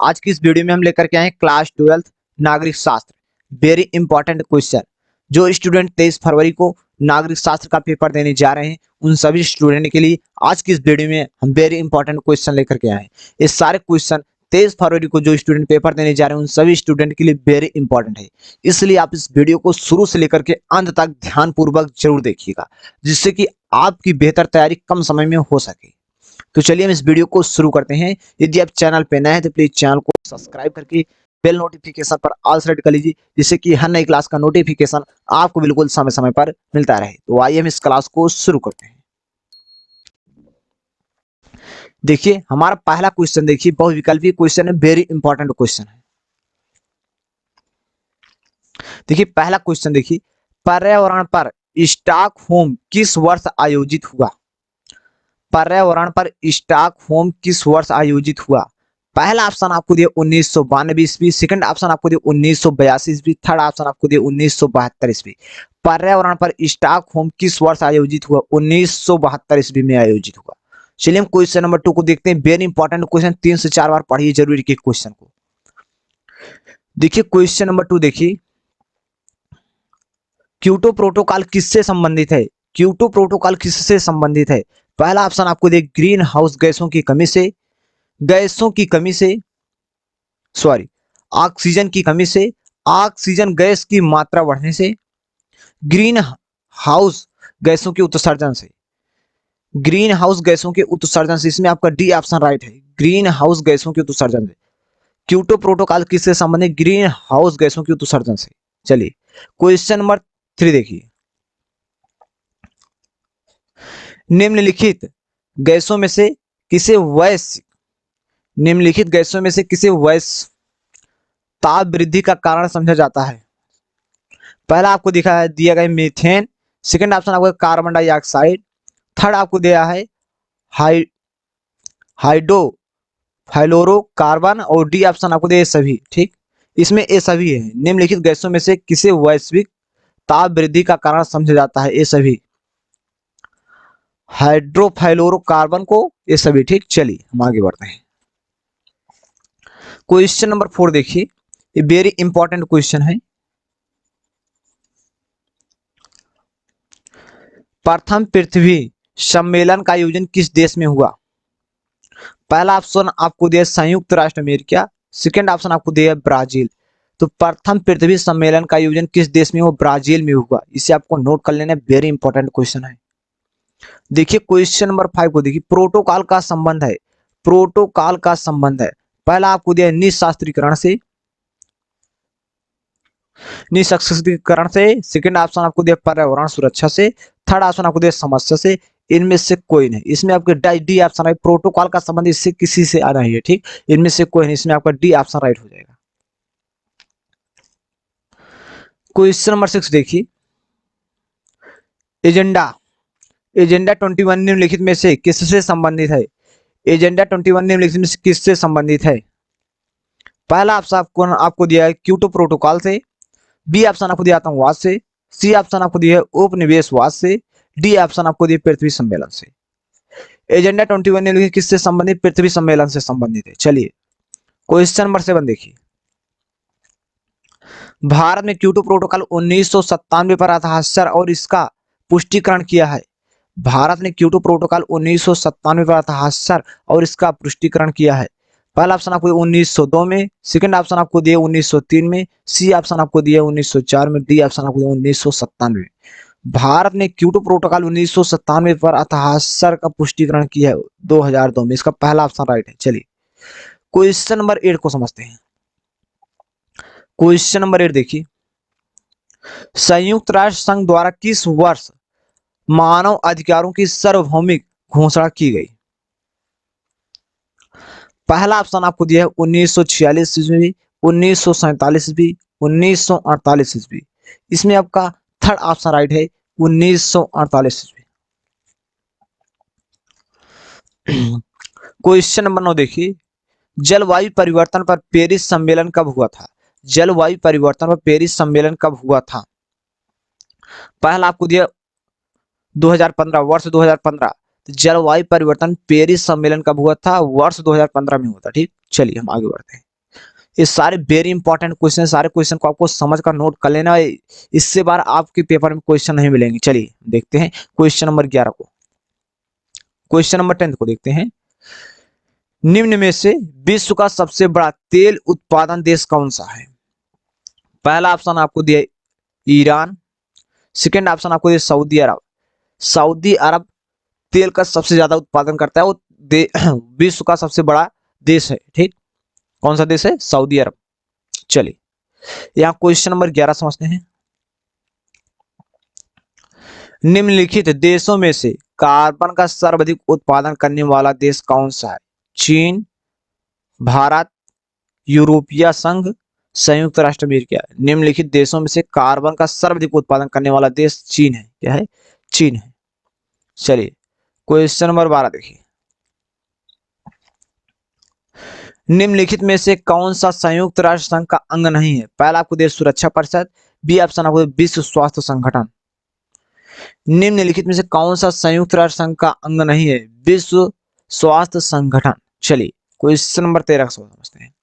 आज की इस वीडियो में हम लेकर के आए क्लास 12 नागरिक शास्त्र। Very important question. जो स्टूडेंट 23 फरवरी को नागरिक शास्त्र का पेपर देने जा रहे हैं उन सभी स्टूडेंट के लिए आज की इस वीडियो में हम वेरी इंपॉर्टेंट क्वेश्चन लेकर के आए हैं। ये सारे क्वेश्चन 23 फरवरी को जो स्टूडेंट पेपर देने जा रहे हैं उन सभी स्टूडेंट के लिए वेरी इंपॉर्टेंट है, इसलिए आप इस वीडियो को शुरू से लेकर के अंत तक ध्यानपूर्वक जरूर देखिएगा, जिससे कि आपकी बेहतर तैयारी कम समय में हो सके। तो चलिए हम इस वीडियो को शुरू करते हैं। यदि आप चैनल पे नए हैं तो प्लीज चैनल को सब्सक्राइब करके बेल नोटिफिकेशन पर ऑल सेलेक्ट कर लीजिए, जिससे कि हर नई क्लास का नोटिफिकेशन आपको बिल्कुल समय समय पर मिलता रहे। तो आइए हम इस क्लास को शुरू करते हैं। देखिए हमारा पहला क्वेश्चन, देखिए बहुविकल्पीय क्वेश्चन है, वेरी इंपॉर्टेंट क्वेश्चन है। देखिए पहला क्वेश्चन, देखिए पर्यावरण पर स्टॉकहोम किस वर्ष आयोजित हुआ? पर्यावरण पर स्टॉकहोम किस वर्ष आयोजित हुआ? पहला ऑप्शन आपको दिया 1992 ईस्वी, सेकंड ऑप्शन आपको दिया 1982 ईस्वी, थर्ड ऑप्शन आपको दिया 1972 ईस्वी। पर्यावरण पर स्टॉकहोम किस वर्ष आयोजित हुआ? 1972 ईस्वी में आयोजित हुआ। चलिए हम क्वेश्चन नंबर 2 को देखते हैं। वेरी इंपॉर्टेंट क्वेश्चन, 3 से 4 बार पढ़िए जरूर के क्वेश्चन को। देखिए क्वेश्चन नंबर 2, देखिए क्योटो प्रोटोकॉल किससे संबंधित है? क्योटो प्रोटोकॉल किससे संबंधित है? पहला ऑप्शन आपको दिया ग्रीन हाउस गैसों की कमी से, ऑक्सीजन की कमी से, ऑक्सीजन गैस की मात्रा बढ़ने से, ग्रीन हाउस गैसों के उत्सर्जन से। ग्रीन हाउस गैसों के उत्सर्जन से, इसमें आपका डी ऑप्शन राइट है, ग्रीन हाउस गैसों के उत्सर्जन से। क्योटो प्रोटोकॉल किससे संबंधित? ग्रीन हाउस गैसों के उत्सर्जन से। चलिए क्वेश्चन नंबर 3 देखिए, निम्नलिखित गैसों में से किसे वैश्विक निम्नलिखित गैसों में से किसे वैश्विक ताप वृद्धि का कारण समझा जाता है? पहला आपको दिया गया मीथेन, सेकंड ऑप्शन आपको कार्बन डाइऑक्साइड, थर्ड आपको दिया है हाइड्रोफ्लोरोकार्बन और डी ऑप्शन आपको दिया सभी। ठीक, इसमें ये सभी है। निम्नलिखित गैसों में से किसे वैश्विक ताप वृद्धि का कारण समझा जाता है? ये सभी, हाइड्रोफ्लोरोकार्बन को, ये सभी। ठीक, चलिए हम आगे बढ़ते हैं। क्वेश्चन नंबर 4 देखिए, ये वेरी इंपॉर्टेंट क्वेश्चन है। प्रथम पृथ्वी सम्मेलन का आयोजन किस देश में हुआ? पहला ऑप्शन आपको दिया संयुक्त राष्ट्र अमेरिका, सेकंड ऑप्शन आपको दिया ब्राजील। तो प्रथम पृथ्वी सम्मेलन का आयोजन किस देश में हुआ? ब्राजील में हुआ। इसे आपको नोट कर लेना, वेरी इंपॉर्टेंट क्वेश्चन है। देखिए क्वेश्चन नंबर 5 को देखिए, प्रोटोकॉल का संबंध है। प्रोटोकॉल का संबंध है, पहला आपको दिया निशस्त्रीकरण से, सेकंड ऑप्शन आपको दिया पर्यावरण सुरक्षा से, थर्ड ऑप्शन आपको दिया समस्या से। इनमें से कोई नहीं, इसमें आपके डी ऑप्शन है। प्रोटोकॉल का संबंध इससे किसी से आ रही है। ठीक, इनमें से कोई नहीं, इसमें आपका डी ऑप्शन राइट हो जाएगा। क्वेश्चन नंबर 6 देखिए, एजेंडा 21 निम्नलिखित में से किससे संबंधित है? एजेंडा 21 निम्नलिखित में से किससे संबंधित है? पहला ऑप्शन आपको दिया है क्योटो प्रोटोकॉल से, बी ऑप्शन आपको दिया आतंकवाद से, सी ऑप्शन आपको दिया है उपनिवेशवाद से, डी ऑप्शन आपको दिया पृथ्वी सम्मेलन से। एजेंडा 21 निम्नलिखित किससे संबंधित? पृथ्वी सम्मेलन से संबंधित है। चलिए क्वेश्चन नंबर 7 देखिए, भारत में क्योटो प्रोटोकॉल 1997 पर हस्ताक्षर और इसका पुष्टिकरण किया है। भारत ने क्योटो प्रोटोकॉल 1997 पर हस्ताक्षर और इसका पुष्टिकरण किया है। पहला ऑप्शन आपको 1902 में, सेकंड ऑप्शन आपको दिया 1903 में, सी ऑप्शन आपको दिया 1904 में, डी ऑप्शन आपको दिया 1997 में। भारत ने क्योटो प्रोटोकॉल 1997 पर हस्ताक्षर का पुष्टिकरण किया है 2002 में। इसका पहला ऑप्शन राइट है। चलिए क्वेश्चन नंबर 8 को समझते हैं। क्वेश्चन नंबर 8 देखिए, संयुक्त राष्ट्र संघ द्वारा किस वर्ष मानव अधिकारों की सार्वभौमिक घोषणा की गई? पहला ऑप्शन आपको दिया है 1946 ईस्वी, 1947 ईस्वी, 1948 ईस्वी। इसमें आपका थर्ड ऑप्शन राइट है, 1948 ईस्वी। क्वेश्चन नंबर 9 देखिए, जलवायु परिवर्तन पर पेरिस सम्मेलन कब हुआ था? जलवायु परिवर्तन पर पेरिस सम्मेलन कब हुआ था? पहला आपको दिया 2015, वर्ष 2015। जलवायु परिवर्तन पेरिस सम्मेलन कब हुआ था? वर्ष 2015 में हुआ था। ठीक, चलिए हम आगे बढ़ते हैं। ये सारे वेरी इंपॉर्टेंट क्वेश्चन, सारे क्वेश्चन को आपको समझ कर नोट कर लेना है, इससे बार आपके पेपर में क्वेश्चन नहीं मिलेंगे। चलिए देखते हैं क्वेश्चन नंबर 11 को। क्वेश्चन नंबर 10 को देखते हैं। निम्न में से विश्व का सबसे बड़ा तेल उत्पादन देश कौन सा है? पहला ऑप्शन आपको दिया ईरान, सेकेंड ऑप्शन आपको दिया सऊदी अरब। सऊदी अरब तेल का सबसे ज्यादा उत्पादन करता है, वो विश्व का सबसे बड़ा देश है। ठीक, कौन सा देश है? सऊदी अरब। चलिए यहां क्वेश्चन नंबर 11 समझते हैं। निम्नलिखित देशों में से कार्बन का सर्वाधिक उत्पादन करने वाला देश कौन सा है? चीन, भारत, यूरोपीय संघ, संयुक्त राष्ट्र अमेरिका। निम्नलिखित देशों में से कार्बन का सर्वाधिक उत्पादन करने वाला देश चीन है। क्या है? चीन है। चलिए क्वेश्चन नंबर 12 देखिए। निम्नलिखित में से कौन सा संयुक्त राष्ट्र संघ का अंग नहीं है? पहला आपको दिया सुरक्षा परिषद, बी ऑप्शन आपको विश्व स्वास्थ्य संगठन। निम्नलिखित में से कौन सा संयुक्त राष्ट्र संघ का अंग नहीं है? विश्व स्वास्थ्य संगठन। चलिए क्वेश्चन नंबर 13 समझते हैं।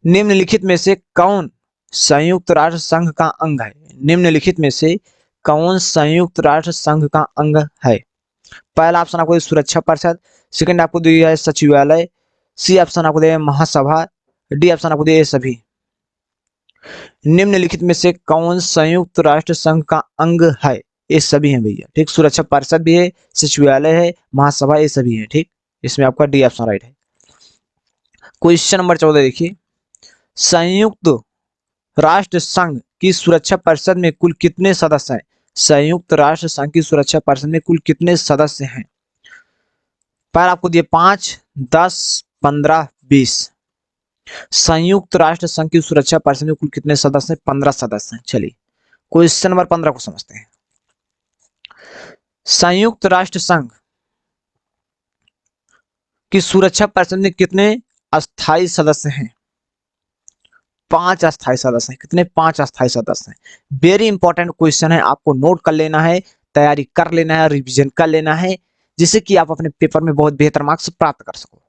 निम्नलिखित में से कौन संयुक्त राष्ट्र संघ का अंग है? निम्नलिखित में से कौन संयुक्त राष्ट्र संघ का अंग है? पहला ऑप्शन आपको सुरक्षा परिषद, सेकंड आपको दिया है सचिवालय, सी ऑप्शन आपको दिया है महासभा, डी ऑप्शन आपको दिया है सभी। निम्नलिखित में से कौन संयुक्त राष्ट्र संघ का अंग है? ये सभी हैं भैया। ठीक, सुरक्षा परिषद भी है, सचिवालय है, महासभा, ये सभी है। ठीक, इसमें आपका डी ऑप्शन राइट है। क्वेश्चन नंबर 14 देखिए। संयुक्त राष्ट्र संघ की सुरक्षा परिषद में कुल कितने सदस्य हैं? संयुक्त राष्ट्र संघ की सुरक्षा परिषद में कुल कितने सदस्य हैं? पर आपको दिए 5, 10, 15, 20। संयुक्त राष्ट्र संघ की सुरक्षा परिषद में कुल कितने सदस्य हैं? 15 सदस्य हैं। चलिए क्वेश्चन नंबर 15 को समझते हैं। संयुक्त राष्ट्र संघ की सुरक्षा परिषद में कितने अस्थायी सदस्य हैं? 5 अस्थायी सदस्य हैं। कितने? 5 अस्थायी सदस्य हैं। वेरी इंपॉर्टेंट क्वेश्चन है, आपको नोट कर लेना है, तैयारी कर लेना है, रिवीजन कर लेना है, जिससे कि आप अपने पेपर में बहुत बेहतर मार्क्स प्राप्त कर सको।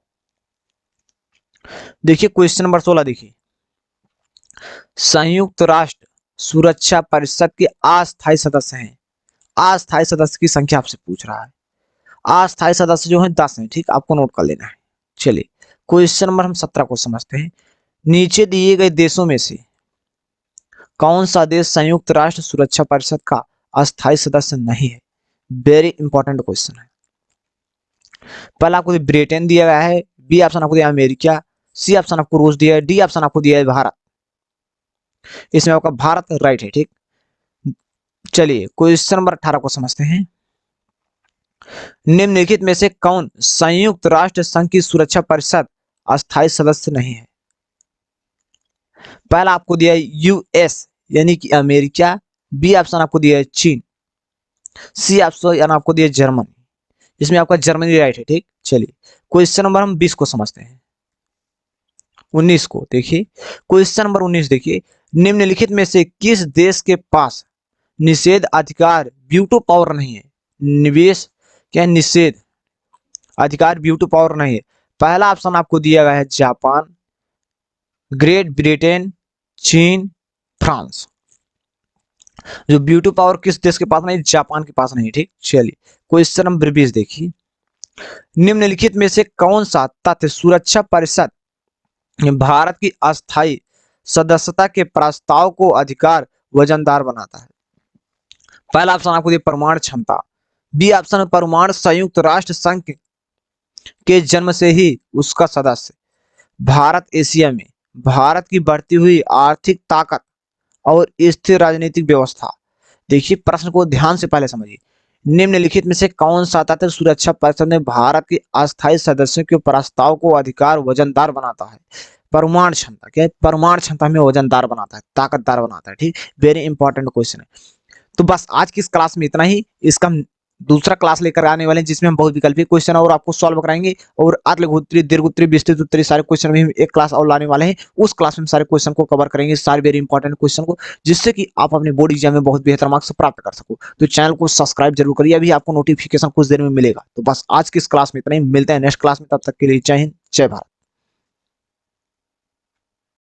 देखिए क्वेश्चन नंबर 16 देखिए। संयुक्त राष्ट्र सुरक्षा परिषद के अस्थायी सदस्य हैं। अस्थायी सदस्य की संख्या आपसे पूछ रहा है। अस्थायी सदस्य जो है 10 हैं। ठीक, आपको नोट कर लेना है। चलिए क्वेश्चन नंबर हम 17 को समझते हैं। नीचे दिए गए देशों में से कौन सा देश संयुक्त राष्ट्र सुरक्षा परिषद का अस्थायी सदस्य नहीं है? वेरी इंपॉर्टेंट क्वेश्चन है। पहला आपको ब्रिटेन दिया गया है, बी ऑप्शन आपको दिया अमेरिका, सी ऑप्शन आपको रूस दिया है, डी ऑप्शन आपको दिया है भारत। इसमें आपका भारत राइट है। ठीक, चलिए क्वेश्चन नंबर 18 को समझते हैं। निम्नलिखित में से कौन संयुक्त राष्ट्र संघ की सुरक्षा परिषद अस्थायी सदस्य नहीं है? पहला आपको दिया है यूएस यानी कि अमेरिका, बी ऑप्शन आपको दिया है चीन, सी ऑप्शन आपको दिया है जर्मनी। इसमें आपका जर्मनी राइट है। ठीक, चलिए क्वेश्चन नंबर हम 20 को समझते हैं। 19 को देखिए। क्वेश्चन नंबर 19 देखिए। निम्नलिखित में से किस देश के पास निषेध अधिकार वीटो पावर नहीं है? निवेश क्या निषेध अधिकार वीटो पावर नहीं है? पहला ऑप्शन आपको दिया गया है जापान, ग्रेट ब्रिटेन, चीन, फ्रांस। जो वीटो पावर किस देश के पास नहीं? जापान के पास नहीं। ठीक, चलिए क्वेश्चन नंबर 20 देखिए। निम्नलिखित में से कौन सा तथ्य सुरक्षा परिषद भारत की अस्थायी सदस्यता के प्रस्ताव को अधिकार वजनदार बनाता है? पहला ऑप्शन आपको दिया परमाणु क्षमता, बी ऑप्शन परमाणु संयुक्त राष्ट्र संघ के जन्म से ही उसका सदस्य, भारत एशिया में भारत की बढ़ती हुई आर्थिक ताकत और स्थिर राजनीतिक व्यवस्था। देखिए प्रश्न को ध्यान से पहले समझिए। निम्नलिखित में से कौन सा तथ्य सुरक्षा परिषद में भारत के अस्थायी सदस्यों के प्रस्ताव को अधिकार वजनदार बनाता है? परमाणु क्षमता। क्या है? परमाणु क्षमता में वजनदार बनाता है, ताकतदार बनाता है। ठीक, वेरी इंपॉर्टेंट क्वेश्चन है। तो बस आज की इस क्लास में इतना ही। इसका हम दूसरा क्लास लेकर आने वाले हैं, जिसमें हम बहुत विकल्पीय क्वेश्चन और आपको सॉल्व कराएंगे, और लघु दीर्घ उत्तरीय विस्तृत उत्तरीय सारे क्वेश्चन भी हम एक क्लास और लाने वाले हैं। उस क्लास में हम सारे क्वेश्चन को कवर करेंगे, सारे वेरी इंपॉर्टेंट क्वेश्चन को, जिससे कि आप अपने बोर्ड एग्जाम में बहुत बेहतर मार्क्स प्राप्त कर सको। तो चैनल को सब्सक्राइब जरूर करिए, अभी आपको नोटिफिकेशन कुछ देर में मिलेगा। तो बस आज की इस क्लास में इतना ही। मिलते हैं नेक्स्ट क्लास में, तब तक के लिए जय हिंद, जय भारत।